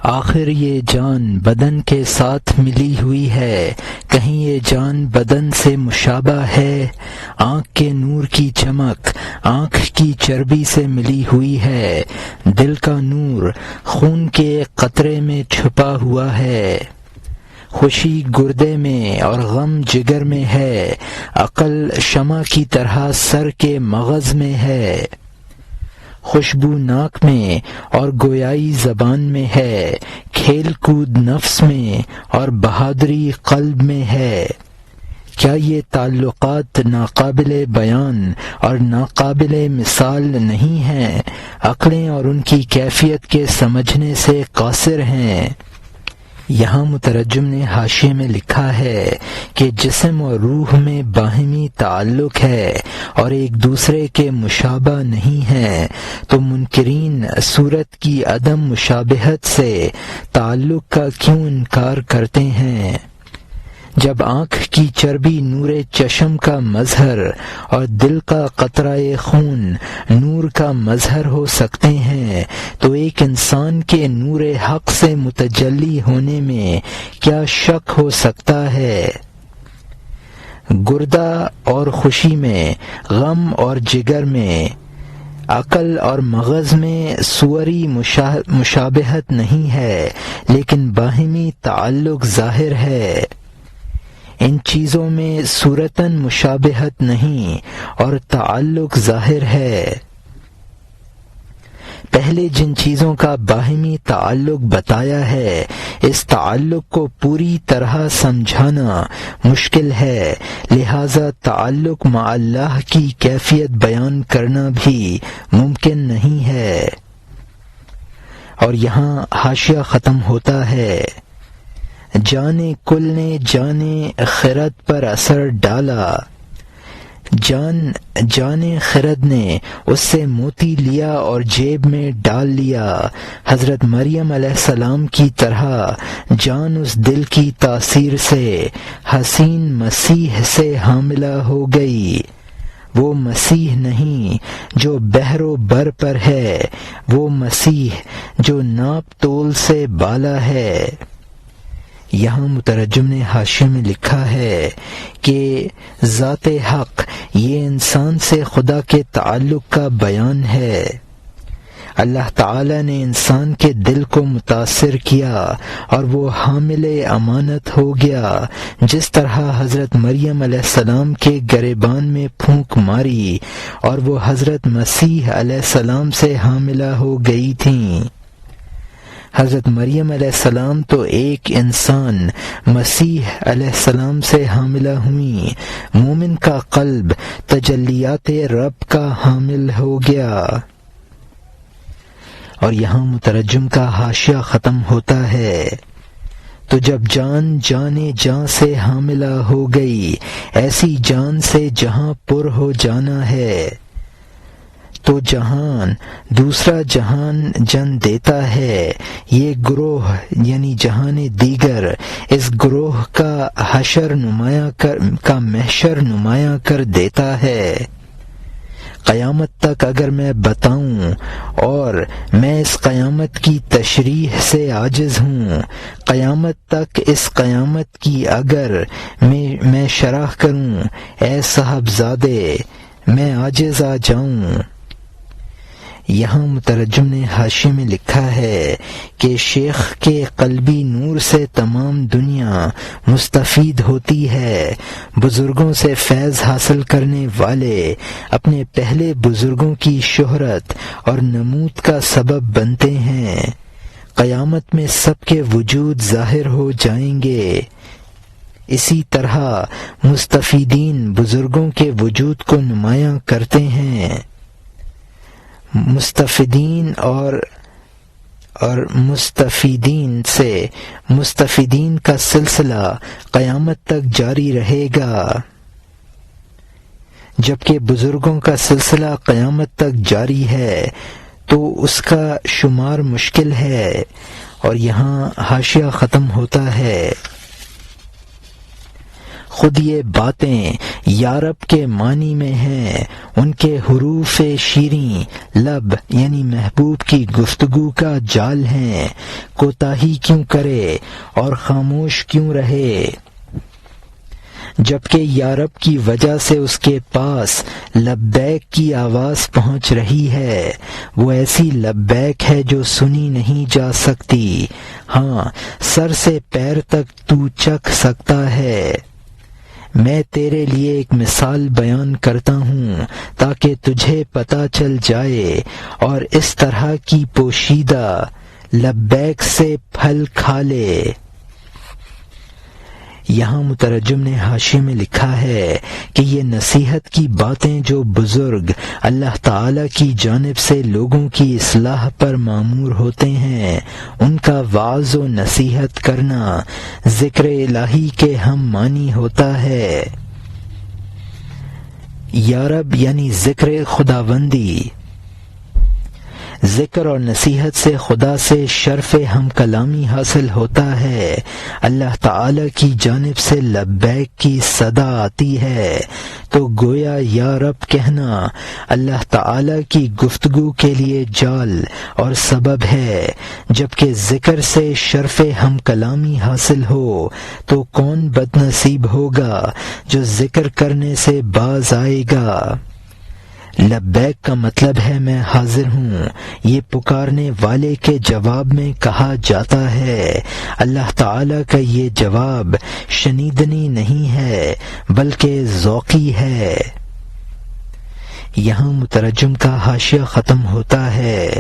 آخر یہ جان بدن کے ساتھ ملی ہوئی ہے، کہیں یہ جان بدن سے مشابہ ہے؟ آنکھ کے نور کی چمک آنکھ کی چربی سے ملی ہوئی ہے، دل کا نور خون کے قطرے میں چھپا ہوا ہے، خوشی گردے میں اور غم جگر میں ہے، عقل شمع کی طرح سر کے مغز میں ہے، خوشبو ناک میں اور گویائی زبان میں ہے، کھیل کود نفس میں اور بہادری قلب میں ہے۔ کیا یہ تعلقات ناقابل بیان اور ناقابل مثال نہیں ہیں؟ عقلیں اور ان کی کیفیت کے سمجھنے سے قاصر ہیں۔ یہاں مترجم نے حاشیے میں لکھا ہے کہ جسم اور روح میں باہمی تعلق ہے اور ایک دوسرے کے مشابہ نہیں ہیں، تو منکرین صورت کی عدم مشابہت سے تعلق کا کیوں انکار کرتے ہیں؟ جب آنکھ کی چربی نور چشم کا مظہر اور دل کا قطرہ خون نور کا مظہر ہو سکتے ہیں، تو ایک انسان کے نور حق سے متجلی ہونے میں کیا شک ہو سکتا ہے؟ گردہ اور خوشی میں، غم اور جگر میں، عقل اور مغز میں صوری مشابہت نہیں ہے، لیکن باہمی تعلق ظاہر ہے۔ ان چیزوں میں صورتاً مشابہت نہیں اور تعلق ظاہر ہے۔ پہلے جن چیزوں کا باہمی تعلق بتایا ہے، اس تعلق کو پوری طرح سمجھانا مشکل ہے، لہذا تعلق مع اللہ کی کیفیت بیان کرنا بھی ممکن نہیں ہے۔ اور یہاں حاشیہ ختم ہوتا ہے۔ جانے کل نے جانے خرد پر اثر ڈالا، جانے خرد نے اس سے موتی لیا اور جیب میں ڈال لیا۔ حضرت مریم علیہ السلام کی طرح جان اس دل کی تاثیر سے حسین مسیح سے حاملہ ہو گئی۔ وہ مسیح نہیں جو بحر و بر پر ہے، وہ مسیح جو ناپ تول سے بالا ہے۔ یہاں مترجم نے حاشیے میں لکھا ہے کہ ذات حق یہ انسان سے خدا کے تعلق کا بیان ہے۔ اللہ تعالی نے انسان کے دل کو متاثر کیا اور وہ حامل امانت ہو گیا، جس طرح حضرت مریم علیہ السلام کے گریبان میں پھونک ماری اور وہ حضرت مسیح علیہ السلام سے حاملہ ہو گئی تھیں۔ حضرت مریم علیہ السلام تو ایک انسان مسیح علیہ السلام سے حاملہ ہوئیں۔ مومن کا قلب تجلیات رب کا حامل ہو گیا۔ اور یہاں مترجم کا حاشیہ ختم ہوتا ہے۔ تو جب جان جانے جاں سے حاملہ ہو گئی، ایسی جان سے جہاں پر ہو جانا ہے، تو جہان دوسرا جہان جن دیتا ہے۔ یہ گروہ یعنی جہان دیگر اس گروہ کا حشر محشر نمایاں کر دیتا ہے۔ قیامت تک اگر میں بتاؤں اور میں اس قیامت کی تشریح سے عاجز ہوں، قیامت تک اس قیامت کی اگر میں شرح کروں، اے صاحبزادے میں عاجز آ جاؤں۔ یہاں مترجم نے حاشیے میں لکھا ہے کہ شیخ کے قلبی نور سے تمام دنیا مستفید ہوتی ہے۔ بزرگوں سے فیض حاصل کرنے والے اپنے پہلے بزرگوں کی شہرت اور نمود کا سبب بنتے ہیں۔ قیامت میں سب کے وجود ظاہر ہو جائیں گے۔ اسی طرح مستفیدین بزرگوں کے وجود کو نمایاں کرتے ہیں۔ مستفیدین اور مستفیدین کا سلسلہ قیامت تک جاری رہے گا، جبکہ بزرگوں کا سلسلہ قیامت تک جاری ہے، تو اس کا شمار مشکل ہے۔ اور یہاں حاشیہ ختم ہوتا ہے۔ خود یہ باتیں یارب کے معنی میں ہیں، ان کے حروف شیریں لب یعنی محبوب کی گفتگو کا جال ہیں۔ کوتاہی کیوں کرے اور خاموش کیوں رہے، جبکہ یارب کی وجہ سے اس کے پاس لبیک کی آواز پہنچ رہی ہے۔ وہ ایسی لبیک ہے جو سنی نہیں جا سکتی، ہاں سر سے پیر تک تو چکھ سکتا ہے۔ میں تیرے لیے ایک مثال بیان کرتا ہوں تاکہ تجھے پتہ چل جائے، اور اس طرح کی پوشیدہ لبیک سے پھل کھا لے۔ یہاں مترجم نے حاشیے میں لکھا ہے کہ یہ نصیحت کی باتیں جو بزرگ اللہ تعالی کی جانب سے لوگوں کی اصلاح پر مامور ہوتے ہیں، ان کا وعظ و نصیحت کرنا ذکر الہی کے ہم معنی ہوتا ہے۔ یارب یعنی ذکر خداوندی، ذکر اور نصیحت سے خدا سے شرف ہم کلامی حاصل ہوتا ہے۔ اللہ تعالی کی جانب سے لبیک کی صدا آتی ہے تو گویا یا رب کہنا اللہ تعالی کی گفتگو کے لیے جال اور سبب ہے، جبکہ ذکر سے شرف ہم کلامی حاصل ہو تو کون بد نصیب ہوگا جو ذکر کرنے سے باز آئے گا۔ لبیک کا مطلب ہے میں حاضر ہوں، یہ پکارنے والے کے جواب میں کہا جاتا ہے۔ اللہ تعالی کا یہ جواب شنیدنی نہیں ہے بلکہ ذوقی ہے۔ یہاں مترجم کا حاشیہ ختم ہوتا ہے۔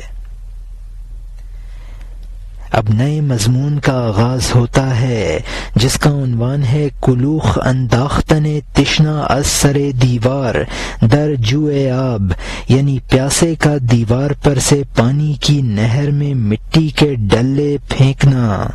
اب نئے مضمون کا آغاز ہوتا ہے جس کا عنوان ہے کلوخ انداختن تشنا از سر دیوار در جوئے آب، یعنی پیاسے کا دیوار پر سے پانی کی نہر میں مٹی کے ڈلے پھینکنا۔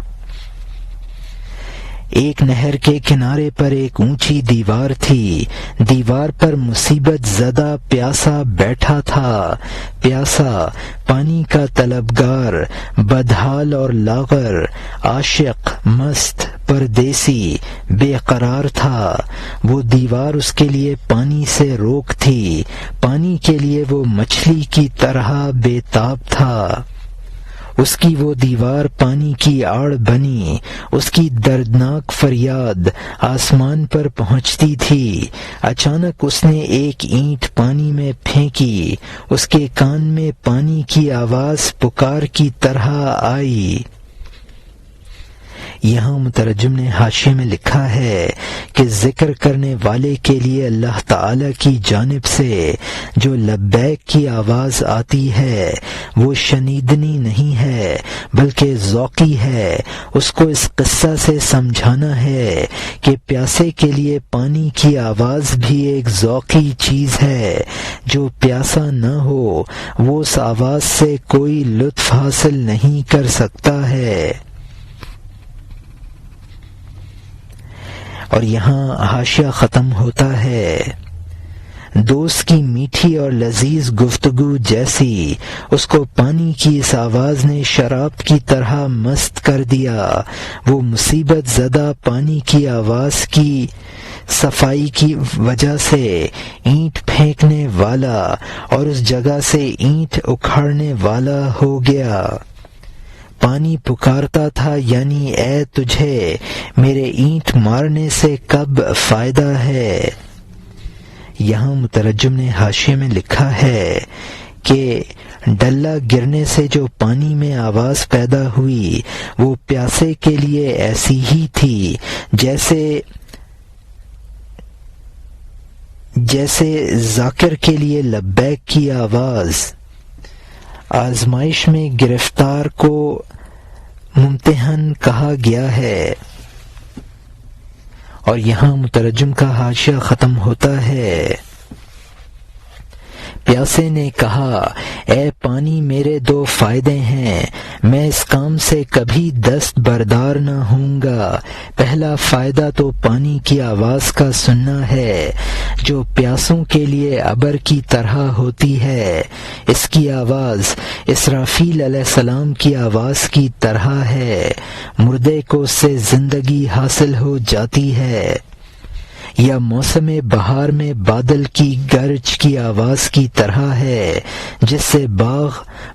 ایک نہر کے کنارے پر ایک اونچی دیوار تھی، دیوار پر مصیبت زدہ پیاسا بیٹھا تھا۔ پیاسا پانی کا طلبگار، بدحال اور لاغر، عاشق، مست، پردیسی، بے قرار تھا۔ وہ دیوار اس کے لیے پانی سے روک تھی، پانی کے لیے وہ مچھلی کی طرح بے تاب تھا۔ اس کی وہ دیوار پانی کی آڑ بنی، اس کی دردناک فریاد آسمان پر پہنچتی تھی۔ اچانک اس نے ایک اینٹ پانی میں پھینکی، اس کے کان میں پانی کی آواز پکار کی طرح آئی۔ یہاں مترجم نے حاشیے میں لکھا ہے کہ ذکر کرنے والے کے لیے اللہ تعالی کی جانب سے جو لبیک کی آواز آتی ہے وہ شنیدنی نہیں ہے بلکہ ذوقی ہے۔ اس کو اس قصہ سے سمجھانا ہے کہ پیاسے کے لیے پانی کی آواز بھی ایک ذوقی چیز ہے، جو پیاسا نہ ہو وہ اس آواز سے کوئی لطف حاصل نہیں کر سکتا ہے۔ اور یہاں حاشیہ ختم ہوتا ہے۔ دوست کی میٹھی اور لذیذ گفتگو جیسی اس کو پانی کی اس آواز نے شراب کی طرح مست کر دیا۔ وہ مصیبت زدہ پانی کی آواز کی صفائی کی وجہ سے اینٹ پھینکنے والا اور اس جگہ سے اینٹ اکھاڑنے والا ہو گیا۔ پانی پکارتا تھا، یعنی اے تجھے میرے اینٹ مارنے سے کب فائدہ ہے۔ یہاں مترجم نے حاشیے میں لکھا ہے کہ ڈلہ گرنے سے جو پانی میں آواز پیدا ہوئی وہ پیاسے کے لیے ایسی ہی تھی جیسے ذاکر کے لیے لبیک کی آواز۔ آزمائش میں گرفتار کو ممتحن کہا گیا ہے۔ اور یہاں مترجم کا حاشیہ ختم ہوتا ہے۔ پیاسے نے کہا اے پانی میرے دو فائدے ہیں، میں اس کام سے کبھی دست بردار نہ ہوں گا۔ پہلا فائدہ تو پانی کی آواز کا سننا ہے جو پیاسوں کے لیے ابر کی طرح ہوتی ہے۔ اس کی آواز اسرافیل علیہ السلام کی آواز کی طرح ہے، مردے کو اس سے زندگی حاصل ہو جاتی ہے۔ یا موسم بہار میں بادل کی گرج کی آواز کی طرح ہے، جس سے باغ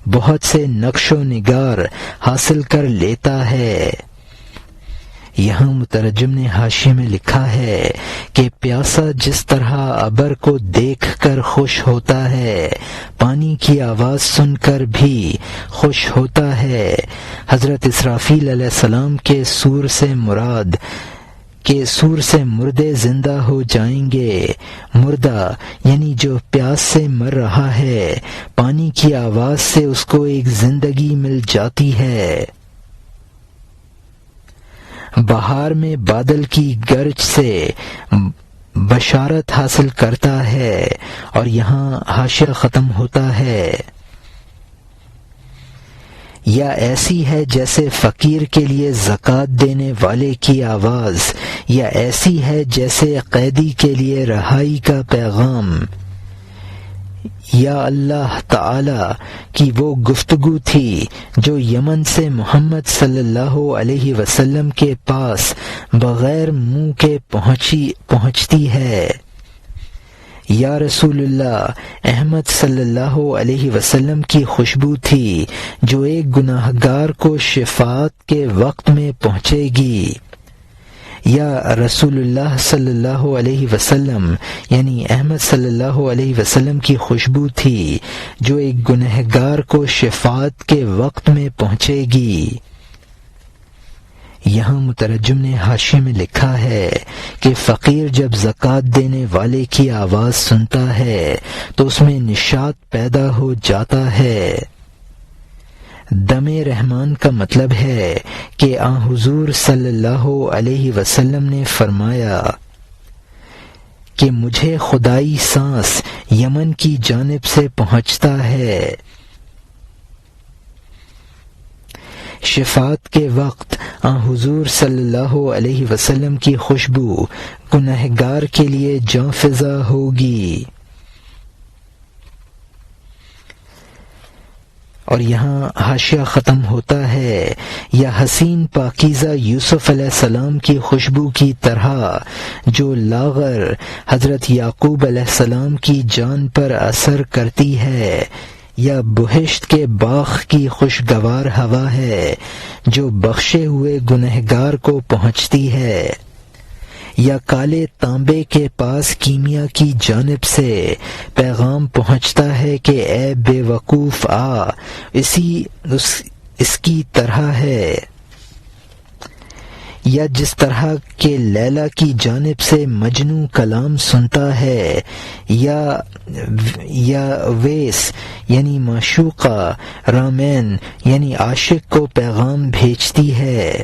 بہت سے نقش و نگار حاصل کر لیتا ہے۔ یہاں مترجم نے حاشیے میں لکھا ہے کہ پیاسا جس طرح ابر کو دیکھ کر خوش ہوتا ہے، پانی کی آواز سن کر بھی خوش ہوتا ہے۔ حضرت اسرافیل علیہ السلام کے سور سے مردے زندہ ہو جائیں گے۔ مردہ یعنی جو پیاس سے مر رہا ہے، پانی کی آواز سے اس کو ایک زندگی مل جاتی ہے۔ بہار میں بادل کی گرج سے بشارت حاصل کرتا ہے، اور یہاں حاشیہ ختم ہوتا ہے۔ یا ایسی ہے جیسے فقیر کے لیے زکوٰۃ دینے والے کی آواز، یا ایسی ہے جیسے قیدی کے لیے رہائی کا پیغام۔ یا اللہ تعالی کی وہ گفتگو تھی جو یمن سے محمد صلی اللہ علیہ وسلم کے پاس بغیر منہ کے پہنچتی ہے۔ یا رسول اللہ احمد صلی اللہ علیہ وسلم کی خوشبو تھی جو ایک گناہ گار کو شفاعت کے وقت میں پہنچے گی۔ یا رسول اللہ صلی اللہ علیہ وسلم یعنی احمد صلی اللہ علیہ وسلم کی خوشبو تھی جو ایک گنہگار کو شفاعت کے وقت میں پہنچے گی۔ یہاں مترجم نے حاشیے میں لکھا ہے کہ فقیر جب زکوٰۃ دینے والے کی آواز سنتا ہے تو اس میں نشاط پیدا ہو جاتا ہے۔ دم رحمان کا مطلب ہے کہ آن حضور صلی اللہ علیہ وسلم نے فرمایا کہ مجھے خدائی سانس یمن کی جانب سے پہنچتا ہے۔ شفاعت کے وقت آن حضور صلی اللہ علیہ وسلم کی خوشبو گنہگار کے لیے جاں فضا ہوگی۔ اور یہاں حاشیہ ختم ہوتا ہے۔ یا حسین پاکیزہ یوسف علیہ السلام کی خوشبو کی طرح جو لاغر حضرت یعقوب علیہ السلام کی جان پر اثر کرتی ہے۔ یا بہشت کے باغ کی خوشگوار ہوا ہے جو بخشے ہوئے گنہگار کو پہنچتی ہے۔ یا کالے تانبے کے پاس کیمیا کی جانب سے پیغام پہنچتا ہے کہ اے بے وقوف آ، اس کی طرح ہے۔ یا جس طرح کہ لیلا کی جانب سے مجنوں کلام سنتا ہے۔ یا ویس یعنی معشوقہ رامین یعنی عاشق کو پیغام بھیجتی ہے۔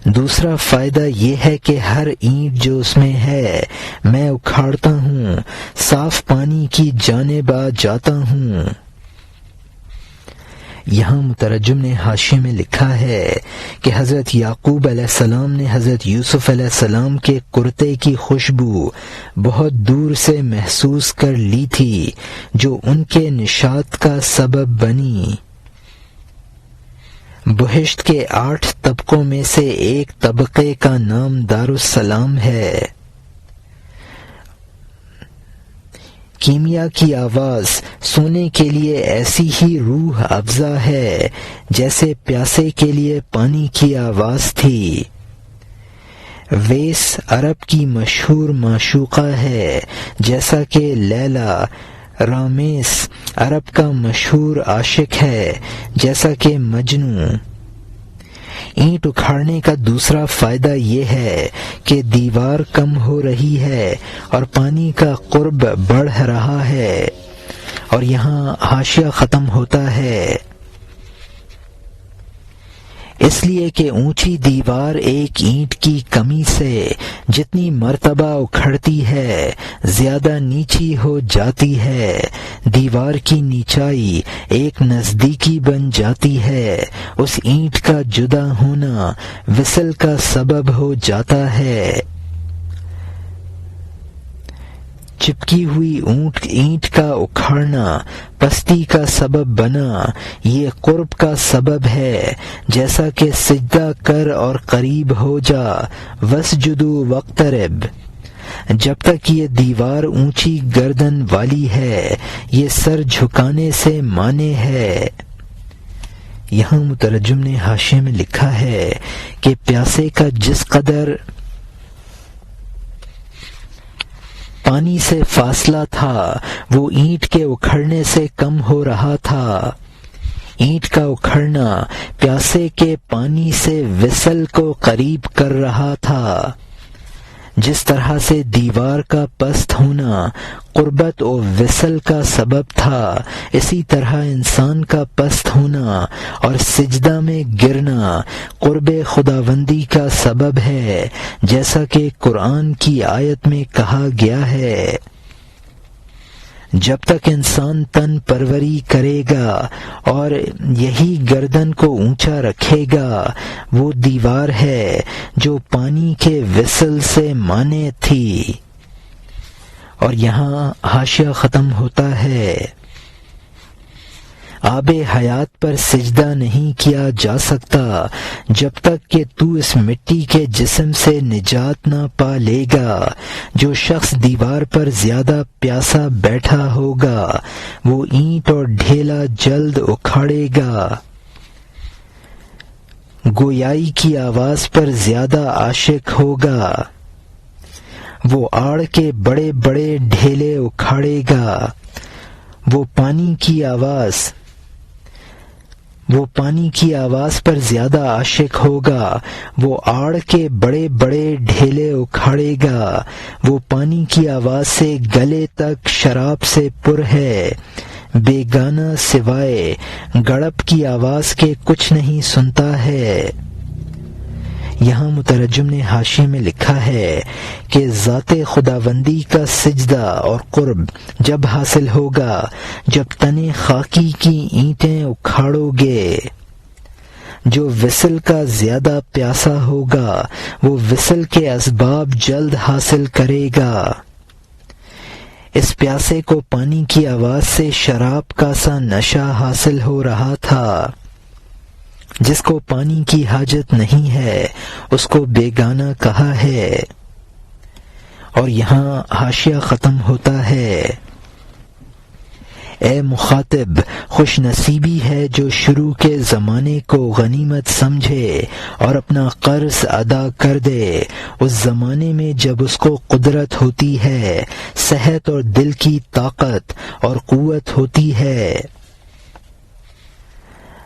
دوسرا فائدہ یہ ہے کہ ہر اینٹ جو اس میں ہے میں اکھاڑتا ہوں، صاف پانی کی جانب آ جاتا ہوں۔ یہاں مترجم نے حاشیے میں لکھا ہے کہ حضرت یعقوب علیہ السلام نے حضرت یوسف علیہ السلام کے کرتے کی خوشبو بہت دور سے محسوس کر لی تھی جو ان کے نشاط کا سبب بنی۔ بہشت کے 8 طبقوں میں سے ایک طبقے کا نام دارالسلام ہے۔ کیمیا کی آواز سونے کے لیے ایسی ہی روح افزا ہے جیسے پیاسے کے لیے پانی کی آواز تھی۔ ویس عرب کی مشہور معشوقہ ہے جیسا کہ لیلا۔ رامیس عرب کا مشہور عاشق ہے جیسا کہ مجنوں۔ اینٹ اکھاڑنے کا دوسرا فائدہ یہ ہے کہ دیوار کم ہو رہی ہے اور پانی کا قرب بڑھ رہا ہے۔ اور یہاں حاشیہ ختم ہوتا ہے۔ اس لیے کہ اونچی دیوار ایک اینٹ کی کمی سے جتنی مرتبہ اکھڑتی ہے زیادہ نیچی ہو جاتی ہے۔ دیوار کی نیچائی ایک نزدیکی بن جاتی ہے۔ اس اینٹ کا جدا ہونا وصل کا سبب ہو جاتا ہے۔ چپکی ہوئی اینٹ کا اکھاڑنا پستی کا سبب بنا، یہ قرب کا سبب ہے، جیسا کہ سجدہ کر اور قریب ہو جا، واسجدوا واقترب۔ جب تک یہ دیوار اونچی گردن والی ہے یہ سر جھکانے سے مانے ہے۔ یہاں مترجم نے حاشیے میں لکھا ہے کہ پیاسے کا جس قدر پانی سے فاصلہ تھا وہ اینٹ کے اکھڑنے سے کم ہو رہا تھا۔ اینٹ کا اکھڑنا پیاسے کے پانی سے وصل کو قریب کر رہا تھا۔ جس طرح سے دیوار کا پست ہونا قربت و وصل کا سبب تھا، اسی طرح انسان کا پست ہونا اور سجدہ میں گرنا قرب خداوندی کا سبب ہے، جیسا کہ قرآن کی آیت میں کہا گیا ہے، جب تک انسان تن پروری کرے گا اور یہی گردن کو اونچا رکھے گا وہ دیوار ہے جو پانی کے وصل سے مانے تھی۔ اور یہاں حاشیہ ختم ہوتا ہے، آب حیات پر سجدہ نہیں کیا جا سکتا جب تک کہ تو اس مٹی کے جسم سے نجات نہ پا لے گا۔ جو شخص دیوار پر زیادہ پیاسا بیٹھا ہوگا وہ اینٹ اور ڈھیلا جلد اکھاڑے گا۔ گویائی کی آواز پر زیادہ عاشق ہوگا وہ آڑ کے بڑے بڑے ڈھیلے اکھاڑے گا۔ وہ پانی کی آواز پر زیادہ عاشق ہوگا وہ آڑ کے بڑے بڑے ڈھیلے اکھاڑے گا۔ وہ پانی کی آواز سے گلے تک شراب سے پر ہے، بیگانہ سوائے گڑپ کی آواز کے کچھ نہیں سنتا ہے۔ یہاں مترجم نے حاشیے میں لکھا ہے کہ ذات خداوندی کا سجدہ اور قرب جب حاصل ہوگا جب تنے خاکی کی اینٹیں اکھاڑو گے۔ جو وصل کا زیادہ پیاسا ہوگا وہ وصل کے اسباب جلد حاصل کرے گا۔ اس پیاسے کو پانی کی آواز سے شراب کا سا نشہ حاصل ہو رہا تھا۔ جس کو پانی کی حاجت نہیں ہے اس کو بیگانہ کہا ہے۔ اور یہاں حاشیہ ختم ہوتا ہے، اے مخاطب خوش نصیبی ہے جو شروع کے زمانے کو غنیمت سمجھے اور اپنا قرض ادا کر دے، اس زمانے میں جب اس کو قدرت ہوتی ہے، صحت اور دل کی طاقت اور قوت ہوتی ہے۔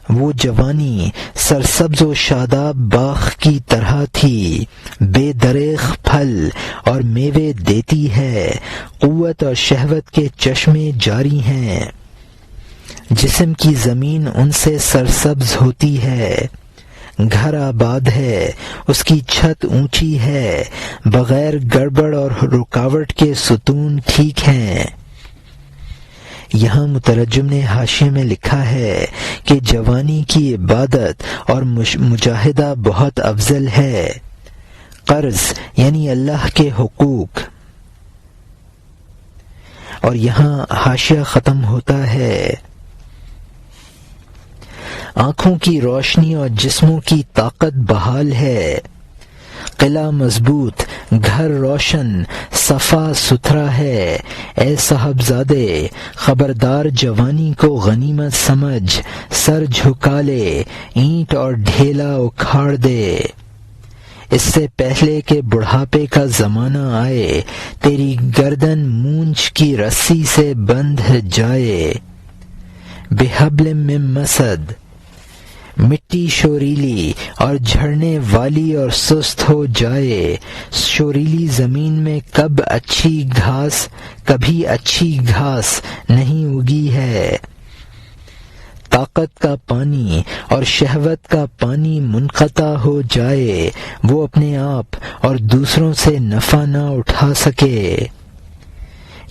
وہ جوانی سرسبز و شاداب باغ کی طرح تھی، بے دریغ پھل اور میوے دیتی ہے، قوت اور شہوت کے چشمے جاری ہیں۔ جسم کی زمین ان سے سرسبز ہوتی ہے، گھر آباد ہے، اس کی چھت اونچی ہے، بغیر گڑبڑ اور رکاوٹ کے ستون ٹھیک ہیں۔ یہاں مترجم نے حاشیے میں لکھا ہے کہ جوانی کی عبادت اور مجاہدہ بہت افضل ہے۔ قرض یعنی اللہ کے حقوق۔ اور یہاں حاشیہ ختم ہوتا ہے، آنکھوں کی روشنی اور جسموں کی طاقت بحال ہے، قلعہ مضبوط، گھر روشن، صفا ستھرا ہے۔ اے صاحبزادے خبردار جوانی کو غنیمت سمجھ، سر جھکا لے، اینٹ اور ڈھیلا اکھاڑ دے۔ اس سے پہلے کہ بڑھاپے کا زمانہ آئے تیری گردن مونچھ کی رسی سے بندھ جائے۔ بحبل من مسد، مٹی شوریلی اور جھڑنے والی اور سست ہو جائے۔ شوریلی زمین میں کبھی اچھی گھاس نہیں اگی ہے۔ طاقت کا پانی اور شہوت کا پانی منقطع ہو جائے، وہ اپنے آپ اور دوسروں سے نفع نہ اٹھا سکے۔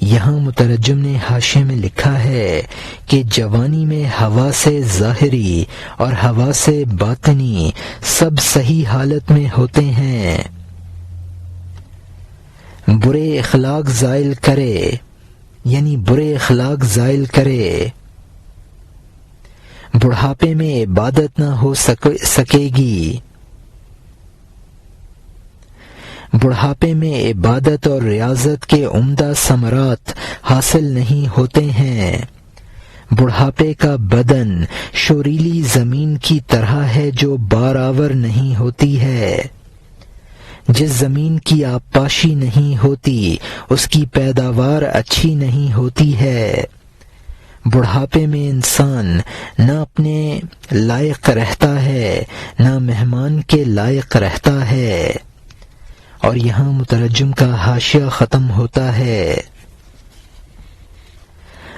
یہاں مترجم نے حاشیے میں لکھا ہے کہ جوانی میں حواس ظاہری اور حواس باطنی سب صحیح حالت میں ہوتے ہیں۔ برے اخلاق زائل کرے، بڑھاپے میں عبادت نہ ہو سکے گی۔ بڑھاپے میں عبادت اور ریاضت کے عمدہ ثمرات حاصل نہیں ہوتے ہیں۔ بڑھاپے کا بدن شوریلی زمین کی طرح ہے جو بارآور نہیں ہوتی ہے۔ جس زمین کی آبپاشی نہیں ہوتی اس کی پیداوار اچھی نہیں ہوتی ہے۔ بڑھاپے میں انسان نہ اپنے لائق رہتا ہے نہ مہمان کے لائق رہتا ہے۔ اور یہاں مترجم کا حاشیہ ختم ہوتا ہے۔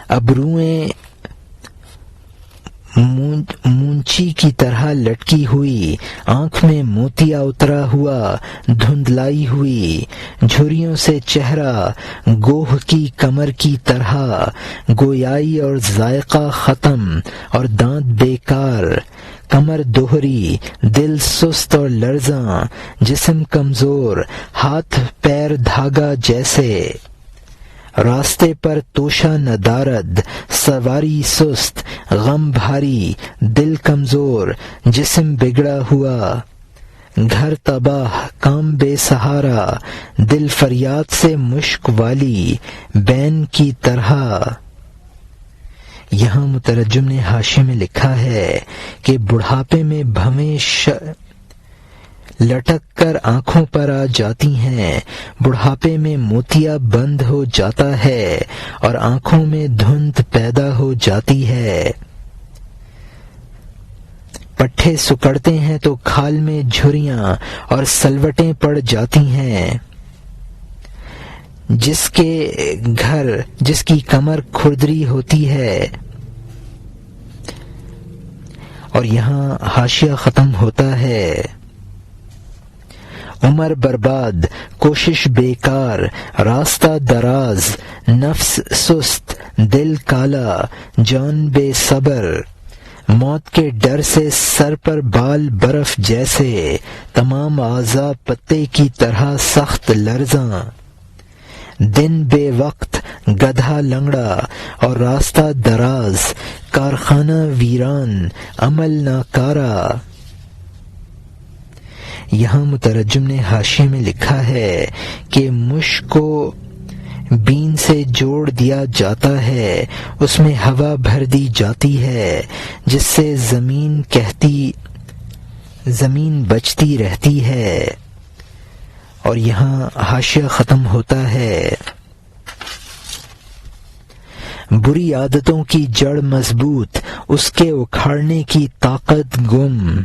ابروئیں مونچی کی طرح لٹکی ہوئی، آنکھ میں موتیا اترا ہوا، دھندلائی ہوئی، جھریوں سے چہرہ گوہ کی کمر کی طرح، گویائی اور ذائقہ ختم اور دانت بیکار، کمر دوہری، دل سست اور لرزاں، جسم کمزور، ہاتھ پیر دھاگا جیسے، راستے پر توشہ ندارد، سواری سست، غم بھاری، دل کمزور، جسم بگڑا ہوا، گھر تباہ، کام بے سہارا، دل فریاد سے مشک والی، بین کی طرح۔ یہاں مترجم نے حاشیے میں لکھا ہے کہ بڑھاپے میں بھویں لٹک کر آنکھوں پر آ جاتی ہیں، بڑھاپے میں موتیا بند ہو جاتا ہے اور آنکھوں میں دھند پیدا ہو جاتی ہے۔ پٹھے سکڑتے ہیں تو کھال میں جھریاں اور سلوٹیں پڑ جاتی ہیں۔ جس کی کمر کھردری ہوتی ہے۔ اور یہاں حاشیہ ختم ہوتا ہے۔ عمر برباد، کوشش بیکار، راستہ دراز، نفس سست، دل کالا، جان بے صبر، موت کے ڈر سے سر پر بال برف جیسے، تمام اعضاء پتے کی طرح سخت لرزاں، دن بے وقت، گدھا لنگڑا اور راستہ دراز، کارخانہ ویران، عمل ناکارہ۔ یہاں مترجم نے حاشیے میں لکھا ہے کہ مشک کو بین سے جوڑ دیا جاتا ہے، اس میں ہوا بھر دی جاتی ہے جس سے زمین بچتی رہتی ہے۔ اور یہاں حاشیہ ختم ہوتا ہے۔ بری عادتوں کی جڑ مضبوط، اس کے اکھاڑنے کی طاقت گم۔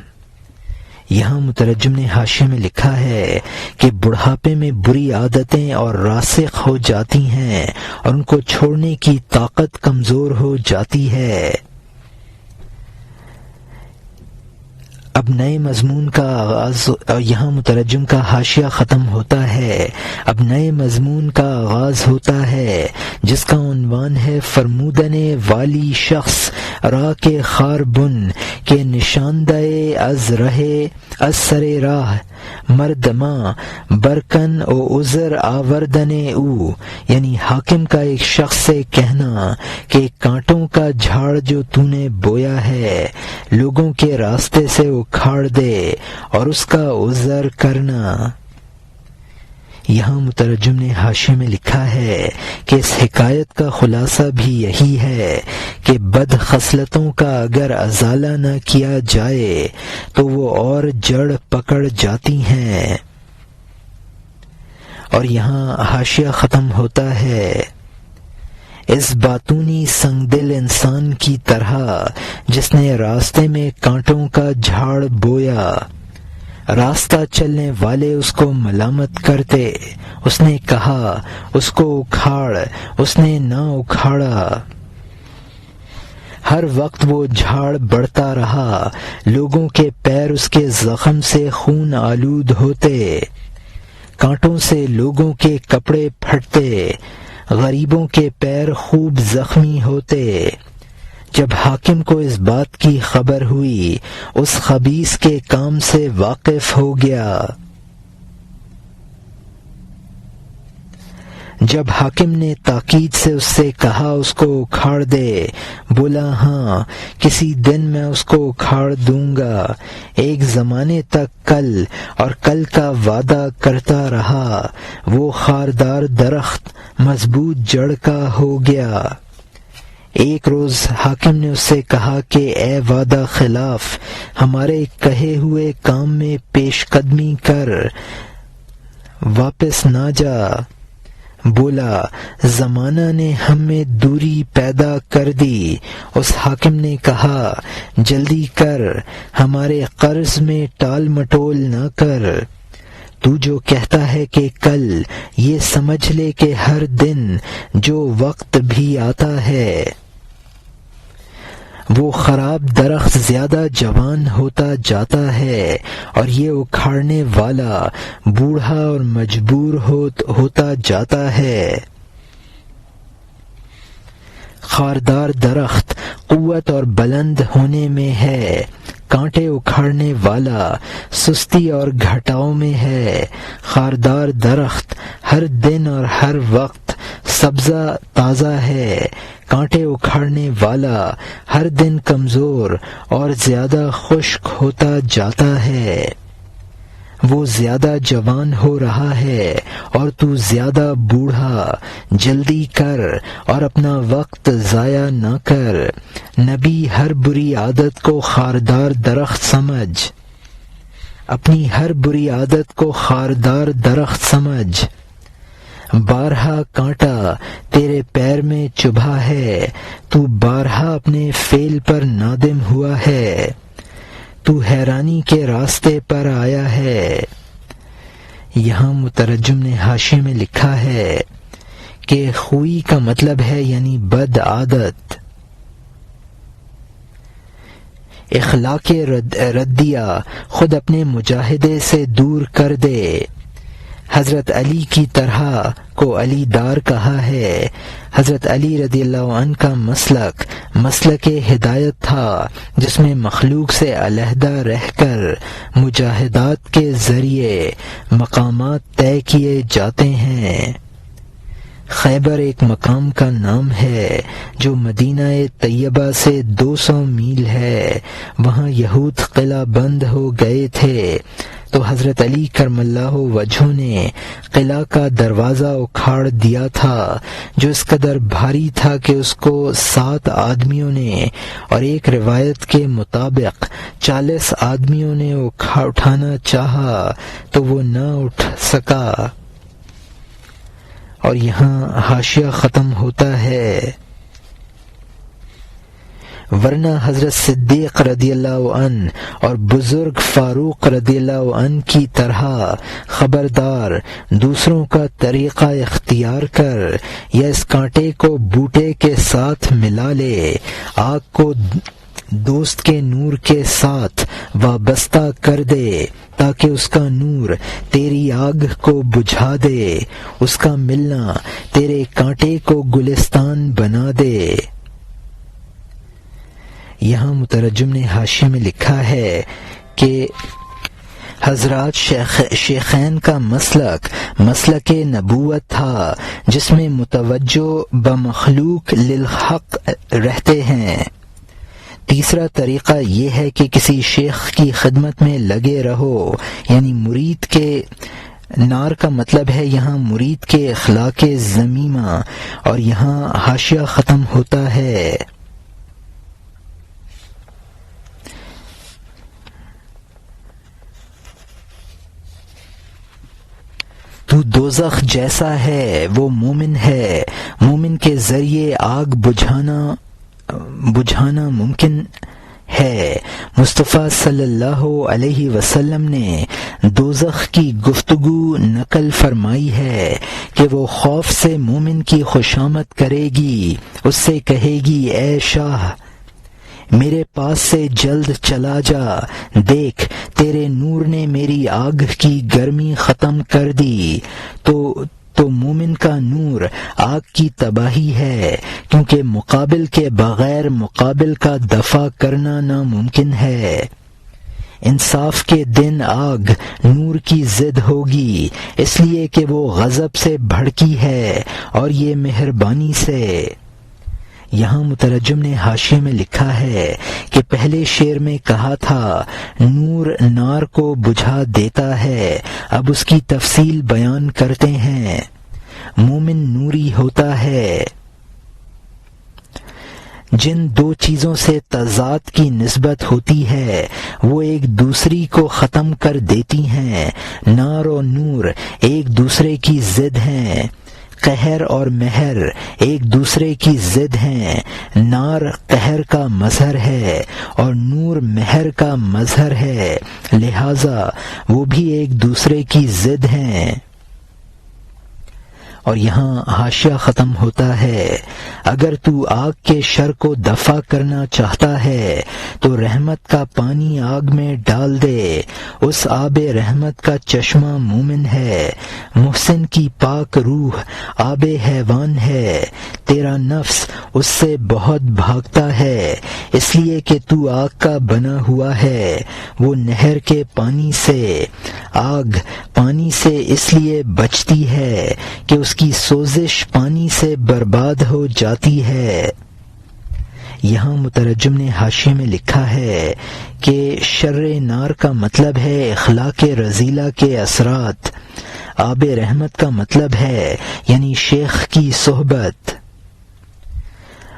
یہاں مترجم نے حاشیے میں لکھا ہے کہ بڑھاپے میں بری عادتیں اور راسخ ہو جاتی ہیں اور ان کو چھوڑنے کی طاقت کمزور ہو جاتی ہے۔ اب نئے مضمون کا آغاز، یہاں مترجم کا حاشیہ ختم ہوتا ہے۔ اب نئے مضمون کا آغاز ہوتا ہے جس کا عنوان ہے فرمودن والی شخص راہ کے خار بن کے نشاندہ از سر راہ مردماں برکن او عذر آوردن او، یعنی حاکم کا ایک شخص سے کہنا کہ کانٹوں کا جھاڑ جو تو نے بویا ہے لوگوں کے راستے سے اکھاڑ دے اور اس کا عذر کرنا۔ یہاں مترجم نے حاشیے میں لکھا ہے کہ اس حکایت کا خلاصہ بھی یہی ہے کہ بد خصلتوں کا اگر ازالہ نہ کیا جائے تو وہ اور جڑ پکڑ جاتی ہیں۔ اور یہاں حاشیہ ختم ہوتا ہے۔ اس باتونی سنگ دل انسان کی طرح جس نے راستے میں کانٹوں کا جھاڑ بویا، راستہ چلنے والے اس کو ملامت کرتے، اس نے کہا اس کو اکھاڑ، اس نے نہ اکھاڑا۔ ہر وقت وہ جھاڑ بڑھتا رہا، لوگوں کے پیر اس کے زخم سے خون آلود ہوتے، کانٹوں سے لوگوں کے کپڑے پھٹتے، غریبوں کے پیر خوب زخمی ہوتے۔ جب حاکم کو اس بات کی خبر ہوئی، اس خبیث کے کام سے واقف ہو گیا۔ جب حاکم نے تاکید سے اس سے کہا اس کو اکھاڑ دے، بولا ہاں کسی دن میں اس کو اکھاڑ دوں گا۔ ایک زمانے تک کل اور کل کا وعدہ کرتا رہا، وہ خاردار درخت مضبوط جڑ کا ہو گیا۔ ایک روز حاکم نے اس سے کہا کہ اے وعدہ خلاف، ہمارے کہے ہوئے کام میں پیش قدمی کر، واپس نہ جا۔ بولا زمانہ نے ہم میں دوری پیدا کر دی۔ اس حاکم نے کہا جلدی کر، ہمارے قرض میں ٹال مٹول نہ کر۔ تو جو کہتا ہے کہ کل، یہ سمجھ لے کہ ہر دن جو وقت بھی آتا ہے وہ خراب درخت زیادہ جوان ہوتا جاتا ہے، اور یہ اکھاڑنے والا بوڑھا اور مجبور ہوتا جاتا ہے۔ خاردار درخت قوت اور بلند ہونے میں ہے، کانٹے اکھاڑنے والا سستی اور گھٹاؤ میں ہے۔ خاردار درخت ہر دن اور ہر وقت سبزہ تازہ ہے، کانٹے اکھاڑنے والا ہر دن کمزور اور زیادہ خشک ہوتا جاتا ہے۔ وہ زیادہ جوان ہو رہا ہے اور تو زیادہ بوڑھا۔ جلدی کر اور اپنا وقت ضائع نہ کر۔ نبی ہر بری عادت کو خاردار درخت سمجھ، اپنی ہر بری عادت کو خاردار درخت سمجھ۔ بارہا کانٹا تیرے پیر میں چبھا ہے، تو بارہا اپنے فعل پر نادم ہوا ہے، تو حیرانی کے راستے پر آیا ہے۔ یہاں مترجم نے حاشیے میں لکھا ہے کہ خوئی کا مطلب ہے یعنی بد عادت۔ اخلاق ردیہ خود اپنے مجاہدے سے دور کر دے۔ حضرت علی کی طرح کو علی دار کہا ہے۔ حضرت علی رضی اللہ عنہ کا مسلک ہدایت تھا، جس میں مخلوق سے علیحدہ رہ کر مجاہدات کے ذریعے مقامات طے کیے جاتے ہیں۔ خیبر ایک مقام کا نام ہے جو مدینہ طیبہ سے 200 میل ہے۔ وہاں یہود قلعہ بند ہو گئے تھے، تو حضرت علی کرم اللہ وجہہ نے قلعہ کا دروازہ اکھاڑ دیا تھا، جو اس قدر بھاری تھا کہ اس کو 7 آدمیوں نے اور ایک روایت کے مطابق 40 آدمیوں نے اٹھانا چاہا تو وہ نہ اٹھ سکا۔ اور یہاں حاشیہ ختم ہوتا ہے۔ ورنہ حضرت صدیق رضی اللہ عنہ اور بزرگ فاروق رضی اللہ عنہ کی طرح خبردار دوسروں کا طریقہ اختیار کر، یا اس کانٹے کو بوٹے کے ساتھ ملا لے، آگ کو دوست کے نور کے ساتھ وابستہ کر دے تاکہ اس کا نور تیری آگ کو بجھا دے، اس کا ملنا تیرے کانٹے کو گلستان بنا دے۔ یہاں مترجم نے حاشیے میں لکھا ہے کہ حضرات شیخین کا مسلک نبوت تھا، جس میں متوجہ بمخلوق للحق رہتے ہیں۔ تیسرا طریقہ یہ ہے کہ کسی شیخ کی خدمت میں لگے رہو، یعنی مرید کے نار کا مطلب ہے یہاں مرید کے اخلاق ذمیمہ۔ اور یہاں حاشیہ ختم ہوتا ہے۔ تو دوزخ جیسا ہے وہ مومن ہے، مومن کے ذریعے آگ بجھانا ممکن ہے۔ مصطفیٰ صلی اللہ علیہ وسلم نے دوزخ کی گفتگو نقل فرمائی ہے کہ وہ خوف سے مومن کی خوشامد کرے گی، اس سے کہے گی اے شاہ میرے پاس سے جلد چلا جا، دیکھ تیرے نور نے میری آگ کی گرمی ختم کر دی۔ تو مومن کا نور آگ کی تباہی ہے، کیونکہ مقابل کے بغیر مقابل کا دفع کرنا ناممکن ہے۔ انصاف کے دن آگ نور کی ضد ہوگی، اس لیے کہ وہ غضب سے بھڑکی ہے اور یہ مہربانی سے۔ یہاں مترجم نے حاشیے میں لکھا ہے کہ پہلے شعر میں کہا تھا نور نار کو بجھا دیتا ہے، اب اس کی تفصیل بیان کرتے ہیں۔ مومن نوری ہوتا ہے۔ جن دو چیزوں سے تضاد کی نسبت ہوتی ہے وہ ایک دوسری کو ختم کر دیتی ہیں۔ نار و نور ایک دوسرے کی ضد ہیں، قہر اور مہر ایک دوسرے کی ضد ہیں۔ نار قہر کا مظہر ہے اور نور مہر کا مظہر ہے، لہذا وہ بھی ایک دوسرے کی ضد ہیں۔ اور یہاں حاشیہ ختم ہوتا ہے، اگر تو آگ کے شر کو دفع کرنا چاہتا ہے تو رحمت کا پانی آگ میں ڈال دے، اس آب رحمت کا چشمہ مومن ہے، محسن کی پاک روح آب حیوان ہے، تیرا نفس اس سے بہت بھاگتا ہے، اس لیے کہ تو آگ کا بنا ہوا ہے، وہ نہر کے پانی سے، آگ پانی سے اس لیے بچتی ہے کہ اس کی سوزش پانی سے برباد ہو جاتی ہے۔ یہاں مترجم نے حاشیے میں لکھا ہے کہ شر نار کا مطلب ہے اخلاق رذیلہ کے اثرات، آب رحمت کا مطلب ہے یعنی شیخ کی صحبت۔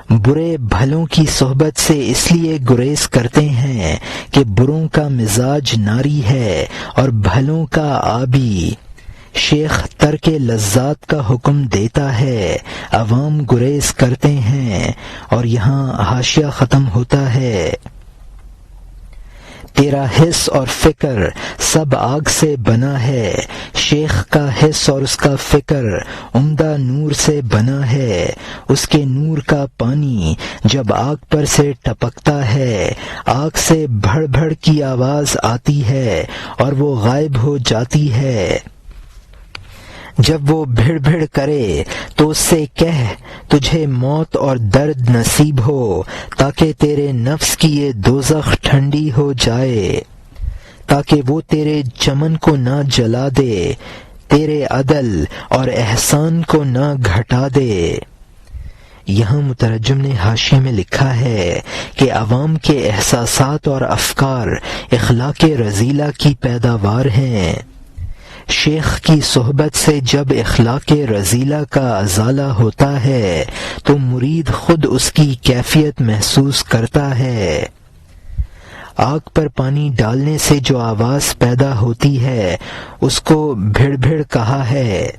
برے بھلوں کی صحبت سے اس لیے گریز کرتے ہیں کہ بروں کا مزاج ناری ہے اور بھلوں کا آبی۔ شیخ ترک لذات کا حکم دیتا ہے، عوام گریز کرتے ہیں۔ اور یہاں حاشیہ ختم ہوتا ہے، تیرا حس اور فکر سب آگ سے بنا ہے، شیخ کا حس اور اس کا فکر عمدہ نور سے بنا ہے، اس کے نور کا پانی جب آگ پر سے ٹپکتا ہے، آگ سے بھڑ بھڑ کی آواز آتی ہے اور وہ غائب ہو جاتی ہے۔ جب وہ بھڑ بھڑ کرے تو اس سے کہہ تجھے موت اور درد نصیب ہو، تاکہ تیرے نفس کی یہ دوزخ ٹھنڈی ہو جائے، تاکہ وہ تیرے چمن کو نہ جلا دے، تیرے عدل اور احسان کو نہ گھٹا دے۔ یہاں مترجم نے حاشیے میں لکھا ہے کہ عوام کے احساسات اور افکار اخلاق رذیلہ کی پیداوار ہیں۔ شیخ کی صحبت سے جب اخلاق رذیلہ کا ازالہ ہوتا ہے تو مرید خود اس کی کیفیت محسوس کرتا ہے۔ آگ پر پانی ڈالنے سے جو آواز پیدا ہوتی ہے اس کو بھڑ بھڑ کہا ہے۔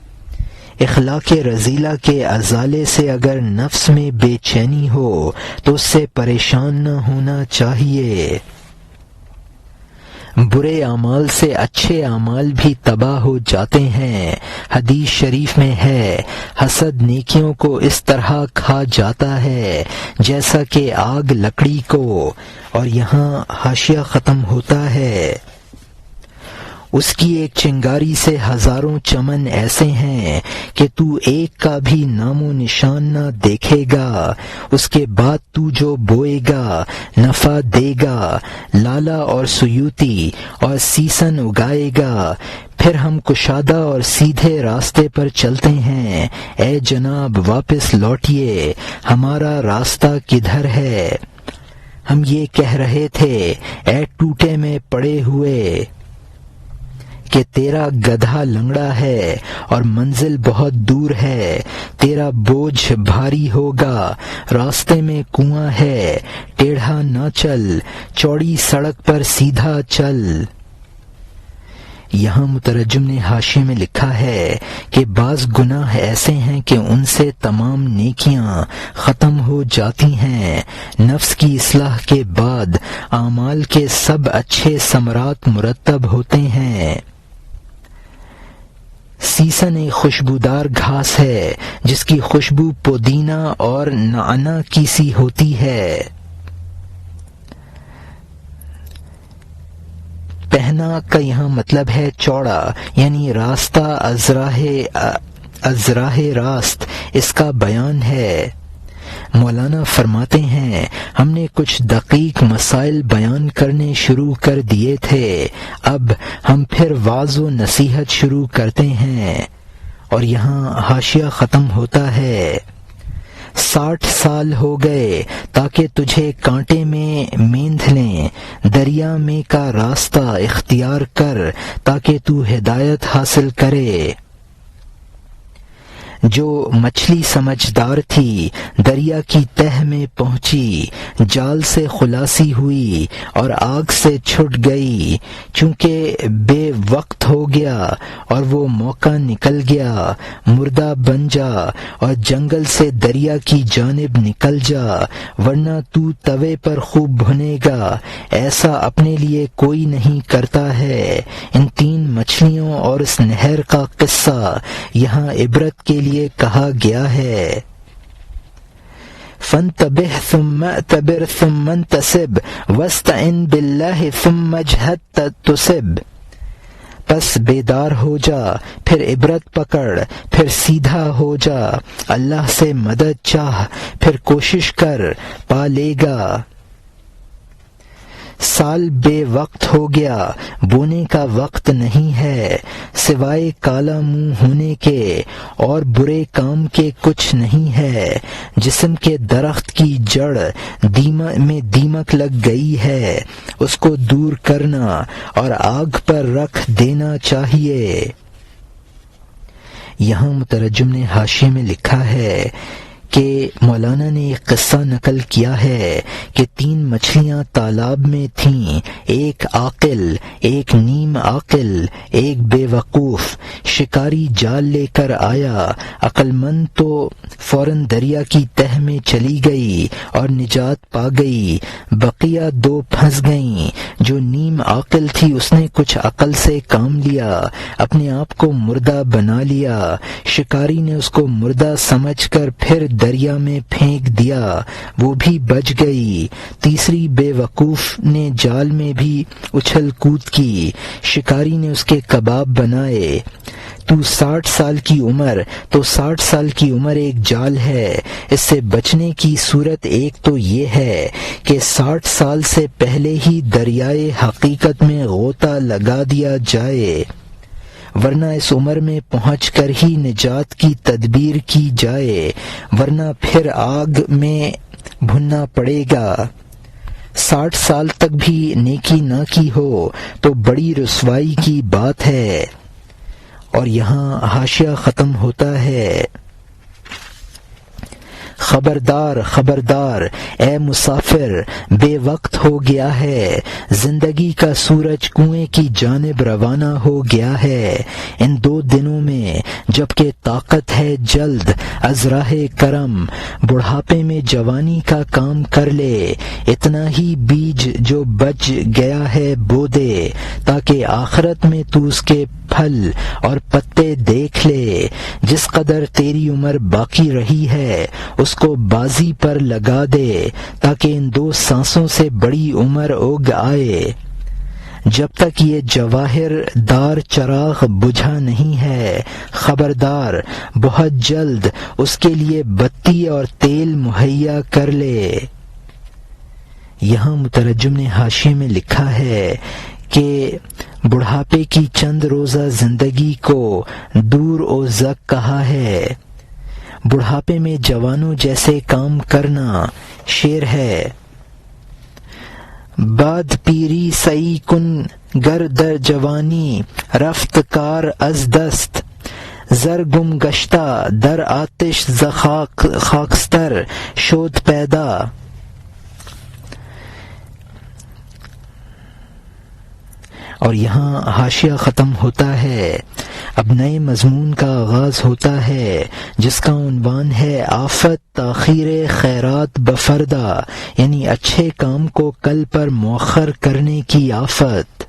اخلاق رذیلہ کے ازالے سے اگر نفس میں بے چینی ہو تو اس سے پریشان نہ ہونا چاہیے۔ برے اعمال سے اچھے اعمال بھی تباہ ہو جاتے ہیں۔ حدیث شریف میں ہے حسد نیکیوں کو اس طرح کھا جاتا ہے جیسا کہ آگ لکڑی کو۔ اور یہاں حاشیہ ختم ہوتا ہے، اس کی ایک چنگاری سے ہزاروں چمن ایسے ہیں کہ تو ایک کا بھی نام و نشان نہ دیکھے گا، اس کے بعد تو جو بوئے گا نفع دے گا، لالا اور سیوتی اور سیسن اگائے گا۔ پھر ہم کشادہ اور سیدھے راستے پر چلتے ہیں، اے جناب واپس لوٹیے، ہمارا راستہ کدھر ہے؟ ہم یہ کہہ رہے تھے اے ٹوٹے میں پڑے ہوئے کہ تیرا گدھا لنگڑا ہے اور منزل بہت دور ہے، تیرا بوجھ بھاری ہوگا، راستے میں کنواں ہے، ٹیڑھا نہ چل، چوڑی سڑک پر سیدھا چل۔ یہاں مترجم نے حاشیے میں لکھا ہے کہ بعض گناہ ایسے ہیں کہ ان سے تمام نیکیاں ختم ہو جاتی ہیں، نفس کی اصلاح کے بعد اعمال کے سب اچھے ثمرات مرتب ہوتے ہیں۔ سیسن ایک خوشبودار گھاس ہے جس کی خوشبو پودینہ اور نعنا کی سی ہوتی ہے۔ پہنا کا یہاں مطلب ہے چوڑا، یعنی راستہ از راہ راست اس کا بیان ہے۔ مولانا فرماتے ہیں ہم نے کچھ دقیق مسائل بیان کرنے شروع کر دیے تھے، اب ہم پھر وعظ و نصیحت شروع کرتے ہیں۔ اور یہاں حاشیہ ختم ہوتا ہے۔ 60 سال ہو گئے تاکہ تجھے کانٹے میں میندھ لیں، دریا میں کا راستہ اختیار کر تاکہ تو ہدایت حاصل کرے۔ جو مچھلی سمجھدار تھی دریا کی تہ میں پہنچی، جال سے خلاصی ہوئی اور آگ سے چھٹ گئی، چونکہ بے وقت ہو گیا اور وہ موقع نکل گیا، مردہ بن جا اور جنگل سے دریا کی جانب نکل جا، ورنہ تو توے پر خوب بھنے گا، ایسا اپنے لیے کوئی نہیں کرتا ہے۔ ان 3 مچھلیوں اور اس نہر کا قصہ یہاں عبرت کے لیے کہا گیا ہے۔ فانتبہ ثم اعتبر ثم انتصب واستعن باللہ ثم اجہد تصب، پس بیدار ہو جا، پھر عبرت پکڑ، پھر سیدھا ہو جا، اللہ سے مدد چاہ، پھر کوشش کر، پا لے گا۔ سال بے وقت ہو گیا، بونے کا وقت نہیں ہے، سوائے کالا منہ ہونے کے اور برے کام کے کچھ نہیں ہے۔ جسم کے درخت کی جڑ میں دیمک لگ گئی ہے، اس کو دور کرنا اور آگ پر رکھ دینا چاہیے۔ یہاں مترجم نے حاشیے میں لکھا ہے کہ مولانا نے ایک قصہ نقل کیا ہے کہ 3 مچھلیاں تالاب میں تھیں، ایک عاقل، ایک نیم عاقل، ایک بے وقوف۔ شکاری جال لے کر آیا، عقل مند تو فوراً دریا کی تہ میں چلی گئی اور نجات پا گئی، بقیہ 2 پھنس گئیں۔ جو نیم عاقل تھی اس نے کچھ عقل سے کام لیا، اپنے آپ کو مردہ بنا لیا، شکاری نے اس کو مردہ سمجھ کر پھر دریا میں پھینک دیا، وہ بھی بچ گئی۔ تیسری بے وقوف نے جال میں بھی اچھل کود کی، شکاری نے اس کے کباب بنائے۔ تو 60 سال کی عمر، تو 60 سال کی عمر ایک جال ہے۔ اس سے بچنے کی صورت ایک تو یہ ہے کہ 60 سال سے پہلے ہی دریائے حقیقت میں غوطہ لگا دیا جائے، ورنہ اس عمر میں پہنچ کر ہی نجات کی تدبیر کی جائے، ورنہ پھر آگ میں بھننا پڑے گا۔ 60 سال تک بھی نیکی نہ کی ہو تو بڑی رسوائی کی بات ہے۔ اور یہاں حاشیہ ختم ہوتا ہے۔ خبردار خبردار اے مسافر، بے وقت ہو گیا ہے، زندگی کا سورج کنویں کی جانب روانہ ہو گیا ہے۔ ان 2 دنوں میں جبکہ طاقت ہے جلد از راہ کرم، بڑھاپے میں جوانی کا کام کر لے، اتنا ہی بیج جو بچ گیا ہے بو دے، تاکہ آخرت میں تو اس کے پھل اور پتے دیکھ لے۔ جس قدر تیری عمر باقی رہی ہے اس کو بازی پر لگا دے، تاکہ ان 2 سانسوں سے بڑی عمر اگ آئے۔ جب تک یہ جواہر دار چراغ بجھا نہیں ہے، خبردار بہت جلد اس کے لیے بتی اور تیل مہیا کر لے۔ یہاں مترجم نے حاشیے میں لکھا ہے کہ بڑھاپے کی چند روزہ زندگی کو دور و زک کہا ہے۔ بڑھاپے میں جوانوں جیسے کام کرنا شعر ہے۔ بعد پیری سعی کن گر در جوانی، رفت کار از دست، زر گم گشتہ در آتش ز خاکستر شد پیدا۔ اور یہاں حاشیہ ختم ہوتا ہے۔ اب نئے مضمون کا آغاز ہوتا ہے جس کا عنوان ہے آفت تاخیر خیرات بفردا، یعنی اچھے کام کو کل پر مؤخر کرنے کی آفت۔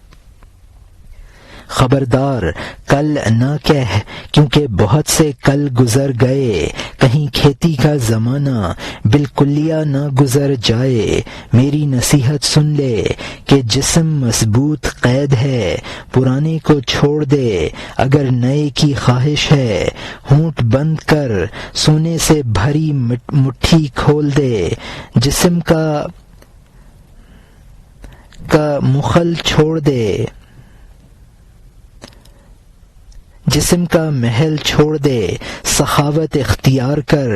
خبردار کل نہ کہہ، کیونکہ بہت سے کل گزر گئے، کہیں کھیتی کا زمانہ بالکلیہ نہ گزر جائے۔ میری نصیحت سن لے کہ جسم مضبوط قید ہے، پرانے کو چھوڑ دے اگر نئے کی خواہش ہے۔ ہونٹ بند کر، سونے سے بھری مٹھی کھول دے، جسم کا مخل چھوڑ دے، جسم کا محل چھوڑ دے، سخاوت اختیار کر۔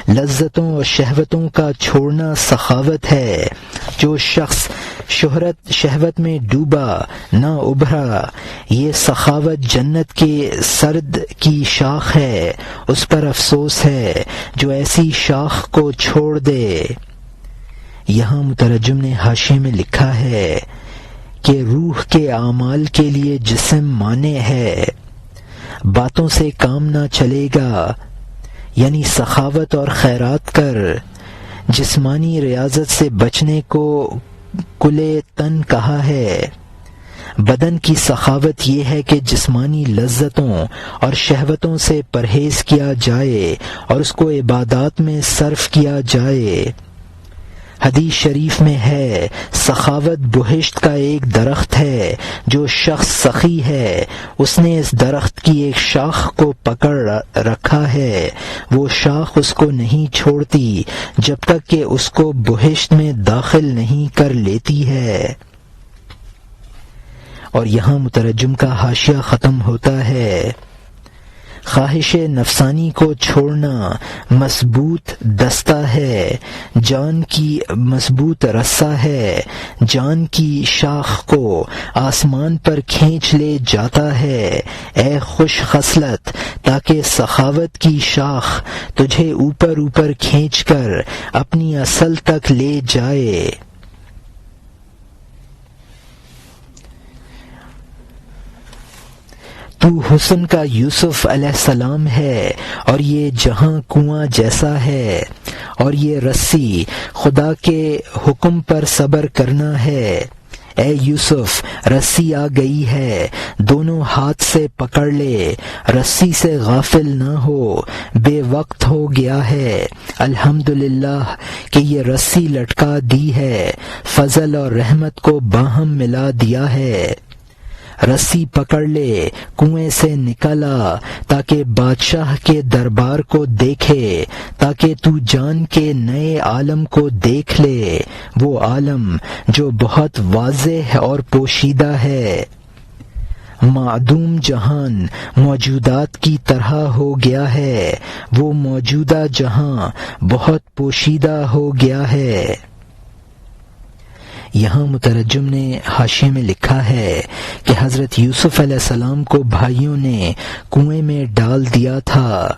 لذتوں اور شہوتوں کا چھوڑنا سخاوت ہے۔ جو شخص شہوت میں ڈوبا نہ ابھرا، یہ سخاوت جنت کے سرد کی شاخ ہے، اس پر افسوس ہے جو ایسی شاخ کو چھوڑ دے۔ یہاں مترجم نے حاشیے میں لکھا ہے کہ روح کے اعمال کے لیے جسم مانع ہے، باتوں سے کام نہ چلے گا، یعنی سخاوت اور خیرات کر۔ جسمانی ریاضت سے بچنے کو کلے تن کہا ہے۔ بدن کی سخاوت یہ ہے کہ جسمانی لذتوں اور شہوتوں سے پرہیز کیا جائے اور اس کو عبادات میں صرف کیا جائے۔ حدیث شریف میں ہے، سخاوت بہشت کا ایک درخت ہے، جو شخص سخی ہے اس نے اس درخت کی ایک شاخ کو پکڑ رکھا ہے، وہ شاخ اس کو نہیں چھوڑتی جب تک کہ اس کو بہشت میں داخل نہیں کر لیتی ہے۔ اور یہاں مترجم کا حاشیہ ختم ہوتا ہے۔ خواہش نفسانی کو چھوڑنا مضبوط دستہ ہے، جان کی مضبوط رسہ ہے، جان کی شاخ کو آسمان پر کھینچ لے جاتا ہے۔ اے خوش خصلت، تاکہ سخاوت کی شاخ تجھے اوپر اوپر کھینچ کر اپنی اصل تک لے جائے۔ تو حسن کا یوسف علیہ السلام ہے، اور یہ جہاں کنواں جیسا ہے، اور یہ رسی خدا کے حکم پر صبر کرنا ہے۔ اے یوسف، رسی آ گئی ہے، دونوں ہاتھ سے پکڑ لے، رسی سے غافل نہ ہو، بے وقت ہو گیا ہے۔ الحمدللہ کہ یہ رسی لٹکا دی ہے، فضل اور رحمت کو باہم ملا دیا ہے۔ رسی پکڑ لے، کنویں سے نکل آ، تاکہ بادشاہ کے دربار کو دیکھے، تاکہ تو جان کے نئے عالم کو دیکھ لے، وہ عالم جو بہت واضح اور پوشیدہ ہے۔ معدوم جہان موجودات کی طرح ہو گیا ہے، وہ موجودہ جہاں بہت پوشیدہ ہو گیا ہے۔ یہاں مترجم نے حاشیے میں لکھا ہے کہ حضرت یوسف علیہ السلام کو بھائیوں نے کنویں میں ڈال دیا تھا۔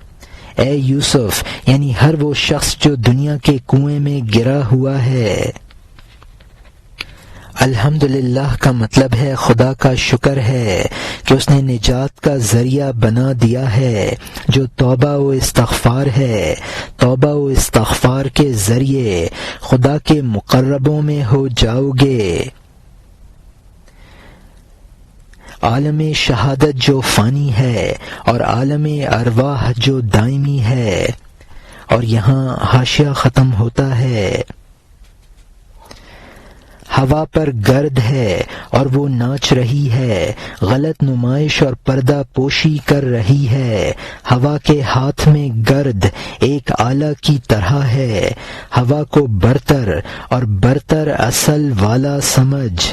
اے یوسف، یعنی ہر وہ شخص جو دنیا کے کنویں میں گرا ہوا ہے۔ الحمدللہ کا مطلب ہے خدا کا شکر ہے کہ اس نے نجات کا ذریعہ بنا دیا ہے، جو توبہ و استغفار ہے۔ توبہ و استغفار کے ذریعے خدا کے مقربوں میں ہو جاؤ گے۔ عالم شہادت جو فانی ہے اور عالم ارواح جو دائمی ہے۔ اور یہاں حاشیہ ختم ہوتا ہے۔ ہوا پر گرد ہے اور وہ ناچ رہی ہے، غلط نمائش اور پردہ پوشی کر رہی ہے۔ ہوا کے ہاتھ میں گرد ایک آلہ کی طرح ہے، ہوا کو برتر اور برتر اصل والا سمجھ۔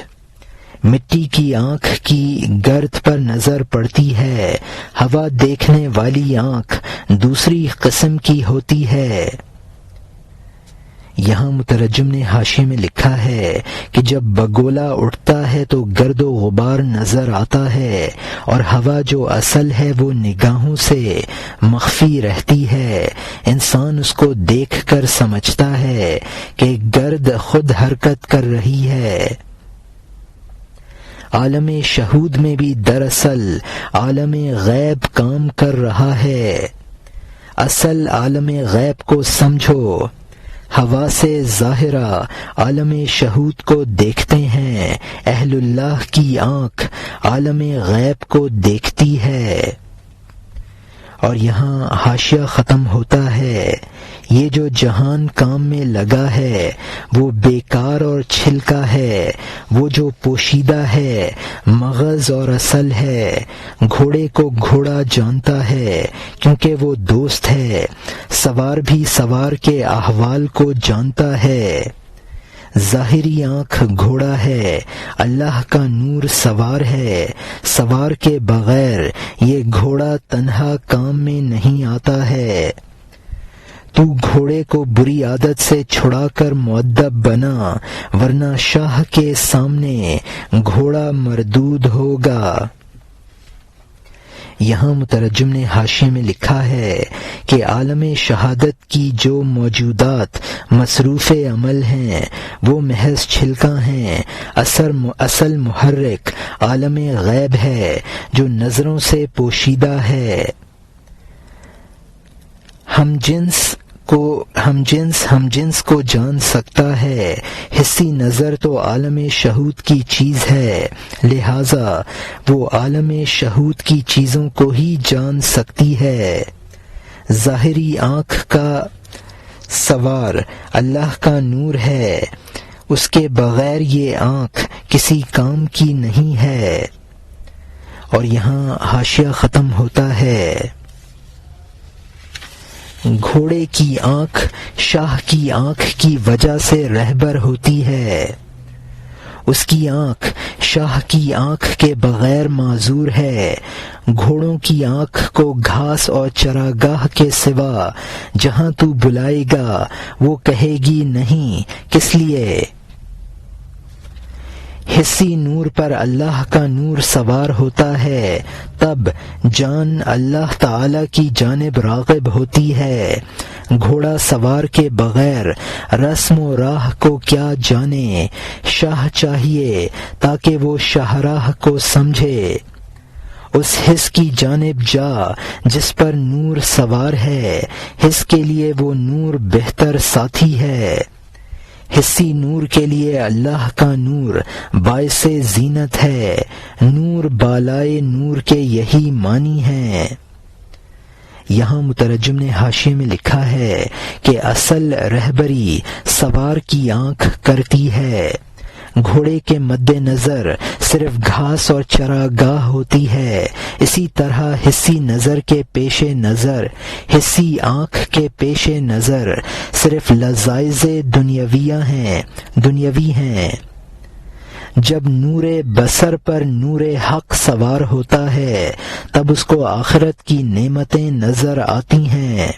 مٹی کی آنکھ کی گرد پر نظر پڑتی ہے، ہوا دیکھنے والی آنکھ دوسری قسم کی ہوتی ہے۔ یہاں مترجم نے حاشیے میں لکھا ہے کہ جب بگولا اٹھتا ہے تو گرد و غبار نظر آتا ہے، اور ہوا جو اصل ہے وہ نگاہوں سے مخفی رہتی ہے۔ انسان اس کو دیکھ کر سمجھتا ہے کہ گرد خود حرکت کر رہی ہے۔ عالم شہود میں بھی دراصل عالم غیب کام کر رہا ہے۔ اصل عالم غیب کو سمجھو، ہوا سے ظاہرہ عالم شہود کو دیکھتے ہیں، اہل اللہ کی آنکھ عالم غیب کو دیکھتی ہے۔ اور یہاں حاشیہ ختم ہوتا ہے۔ یہ جو جہان کام میں لگا ہے وہ بیکار اور چھلکا ہے، وہ جو پوشیدہ ہے مغز اور اصل ہے۔ گھوڑے کو گھوڑا جانتا ہے کیونکہ وہ دوست ہے، سوار بھی سوار کے احوال کو جانتا ہے۔ ظاہری آنکھ گھوڑا ہے، اللہ کا نور سوار ہے، سوار کے بغیر یہ گھوڑا تنہا کام میں نہیں آتا ہے۔ تو گھوڑے کو بری عادت سے چھڑا کر مؤدب بنا، ورنہ شاہ کے سامنے گھوڑا مردود ہوگا۔ یہاں مترجم نے حاشیے میں لکھا ہے کہ عالم شہادت کی جو موجودات مصروف عمل ہیں وہ محض چھلکا ہیں، اصل محرک عالم غیب ہے جو نظروں سے پوشیدہ ہے۔ ہم جنس کو جان سکتا ہے، حسی نظر تو عالم شہود کی چیز ہے، لہذا وہ عالم شہود کی چیزوں کو ہی جان سکتی ہے۔ ظاہری آنکھ کا سوار اللہ کا نور ہے، اس کے بغیر یہ آنکھ کسی کام کی نہیں ہے۔ اور یہاں حاشیہ ختم ہوتا ہے۔ گھوڑے کی آنکھ شاہ کی آنکھ کی وجہ سے رہبر ہوتی ہے، اس کی آنکھ شاہ کی آنکھ کے بغیر معذور ہے۔ گھوڑوں کی آنکھ کو گھاس اور چراگاہ کے سوا جہاں تو بلائے گا وہ کہے گی نہیں، کس لیے؟ حسی نور پر اللہ کا نور سوار ہوتا ہے، تب جان اللہ تعالی کی جانب راغب ہوتی ہے۔ گھوڑا سوار کے بغیر رسم و راہ کو کیا جانے، شاہ چاہیے تاکہ وہ شاہراہ کو سمجھے۔ اس حس کی جانب جا جس پر نور سوار ہے، حس کے لیے وہ نور بہتر ساتھی ہے۔ حسی نور کے لیے اللہ کا نور باعث زینت ہے، نور بالائے نور کے یہی معنی ہیں۔ یہاں مترجم نے حاشیے میں لکھا ہے کہ اصل رہبری سوار کی آنکھ کرتی ہے، گھوڑے کے مد نظر صرف گھاس اور چراگاہ ہوتی ہے، اسی طرح حسی نظر کے پیش نظر، حسی آنکھ کے پیش نظر صرف لذائذ دنیاوی ہیں۔ جب نور بصر پر نور حق سوار ہوتا ہے تب اس کو آخرت کی نعمتیں نظر آتی ہیں۔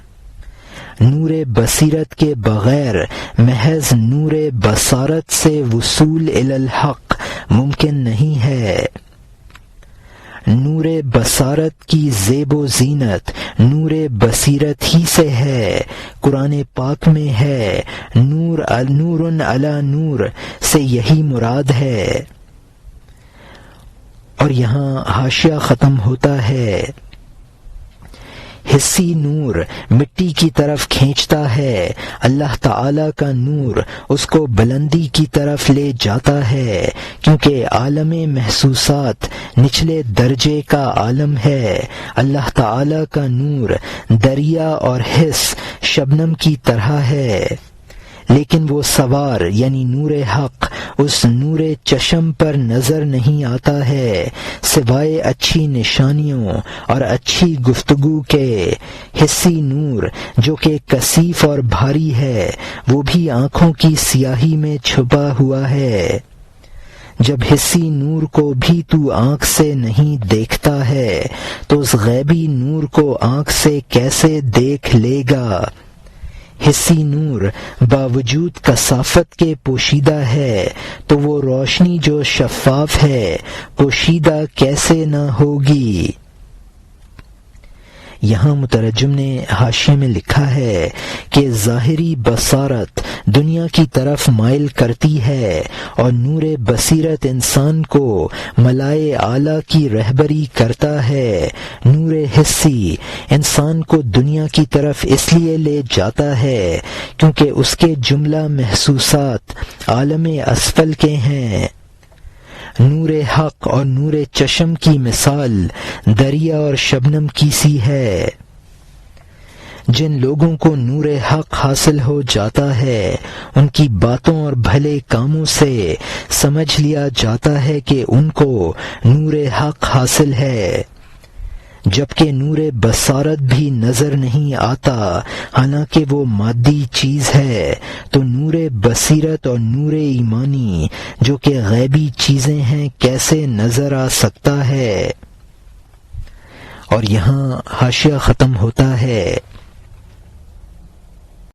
نور بصیرت کے بغیر محض نور بصارت سے وصول الی الحق ممکن نہیں ہے۔ نور بصارت کی زیب و زینت نور بصیرت ہی سے ہے۔ قرآن پاک میں ہے نور علی نور سے یہی مراد ہے۔ اور یہاں حاشیہ ختم ہوتا ہے۔ حسی نور مٹی کی طرف کھینچتا ہے، اللہ تعالی کا نور اس کو بلندی کی طرف لے جاتا ہے، کیونکہ عالم محسوسات نچلے درجے کا عالم ہے۔ اللہ تعالی کا نور دریا اور حس شبنم کی طرح ہے، لیکن وہ سوار یعنی نور حق اس نور چشم پر نظر نہیں آتا ہے سوائے اچھی نشانیوں اور اچھی گفتگو کے۔ حسی نور جو کہ کثیف اور بھاری ہے وہ بھی آنکھوں کی سیاہی میں چھپا ہوا ہے۔ جب حسی نور کو بھی تو آنکھ سے نہیں دیکھتا ہے تو اس غیبی نور کو آنکھ سے کیسے دیکھ لے گا؟ حسی نور باوجود کثافت کے پوشیدہ ہے تو وہ روشنی جو شفاف ہے پوشیدہ کیسے نہ ہوگی؟ یہاں مترجم نے حاشیے میں لکھا ہے کہ ظاہری بصارت دنیا کی طرف مائل کرتی ہے، اور نور بصیرت انسان کو ملائے اعلیٰ کی رہبری کرتا ہے۔ نور حسی انسان کو دنیا کی طرف اس لیے لے جاتا ہے کیونکہ اس کے جملہ محسوسات عالم اسفل کے ہیں۔ نور حق اور نور چشم کی مثال دریا اور شبنم کی سی ہے۔ جن لوگوں کو نور حق حاصل ہو جاتا ہے ان کی باتوں اور بھلے کاموں سے سمجھ لیا جاتا ہے کہ ان کو نور حق حاصل ہے، جبکہ نور بصارت بھی نظر نہیں آتا حالانکہ وہ مادی چیز ہے، تو نور بصیرت اور نور ایمانی جو کہ غیبی چیزیں ہیں کیسے نظر آ سکتا ہے؟ اور یہاں حاشیہ ختم ہوتا ہے۔